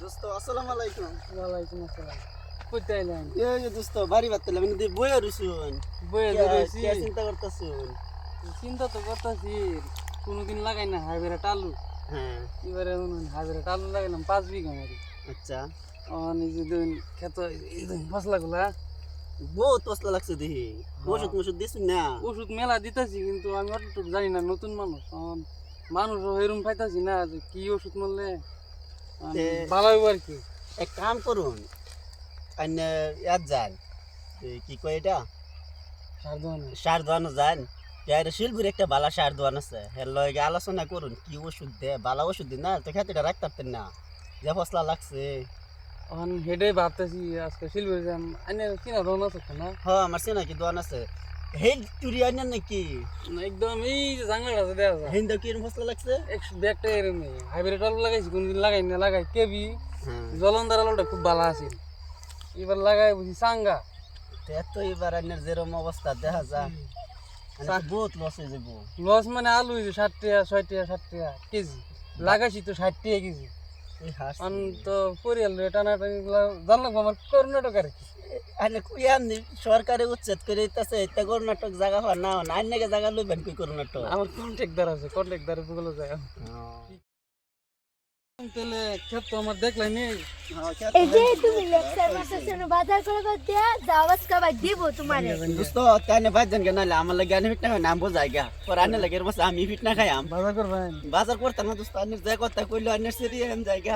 দোস্ত আসসালামু আলাইকুম। ওয়ালাইকুম আসসালাম। কইতে আইলেন? এই যে দোস্ত বাড়ি বাতলে মানে বইয়া রইছুন। বইয়ে কে রইছি। চিন্তা করতেছুন? চিন্তা তো করতেছি, কোনোদিন লাগাই না হাইব্রিড আলু। হ্যাঁ এবারে হাইব্রিড আলু লাগাইলাম 5 বিঘা মারি। আচ্ছা নিজে দিন ক্ষেত এই মশলাগুলা বহুত মশলা লাগছে দেখি। ওষুধ মশুদ দিছুন না? ওষুধ মেলা দিতেছি, কিন্তু আমি অতটুকু জানি না, নতুন মানুষ মানুষও এরম পাইতাছি না যে কি ওষুধ মারলে ভালো হইব আর কি। এক কাম করুন, আইনে ইয়াত যান, কি কয় এটা, সার দোয়ানো যান। শিলপুর একটা বালা সার দোয়ান আছে, এর লগে আলোচনা করুন কি ওষুধ দে, বালা ওষুধ দিন না তো খেতে রাখতে পারতেন না, যে ফসলা লাগছে। এখন হেডে ভাবতেছি আজকে শিলবুড়ি যাম। আইনে কিনা রোন আছে না? হ্যাঁ আমার চেনা কি দোয়ান আছে, হেই চুরি আনেন নাকি? একদম এই যে জাঙ্গল আছে দেখা যায়। হিন্দা কি এরকম ফসলা লাগছে? একটা এরম হাইব্রিড আলু লাগাইছি, কোনদিন লাগাই না, লাগাই কেবি জলন্দার আলুটা খুব ভালো আছে। এবার লাগাই বুঝি চাঙ্গা। এত এবার আইনের যেরকম অবস্থা দেখা যা, বহুত লস হয়ে যাবো। লস মানে আলু 60 টাকা 60 টাকা 60 টাকা কেজি, লাগাইছি তো 60 টাকা কেজি। এই হাস তো পরিয়াল টানাটানি জানলাম আমার কর্ণাটক আর কি। আনে কুইয়াম সরকারে উচ্ছেদ করে দিতেছে, এটা কর্ণাটক জায়গা হওয়ার না না নাকি জায়গা লইবেন কি কর্ণাটক? আমার কন্ট্রাক্টদার আছে, কন্ট্রাক্টদার গুলো যায়। তাহলে ক্ষেত তো আমার দেখলাই নেই। এই যে তুমি লেকচার মাস্টার বাজার করে দিয়া যাওয়াজ কাবাই দিব তোমারে। দোস্ত তাইনে বাজান কেন না আমার লাগে আনে ফিট না নাম বোঝাই গা, পর আনে লাগে বস আমি ফিট না খাইয়াম বাজার করবেন? বাজার করতাম না দোস্ত, আনের যে কথা কইলো আনের সেরি এম জায়গা।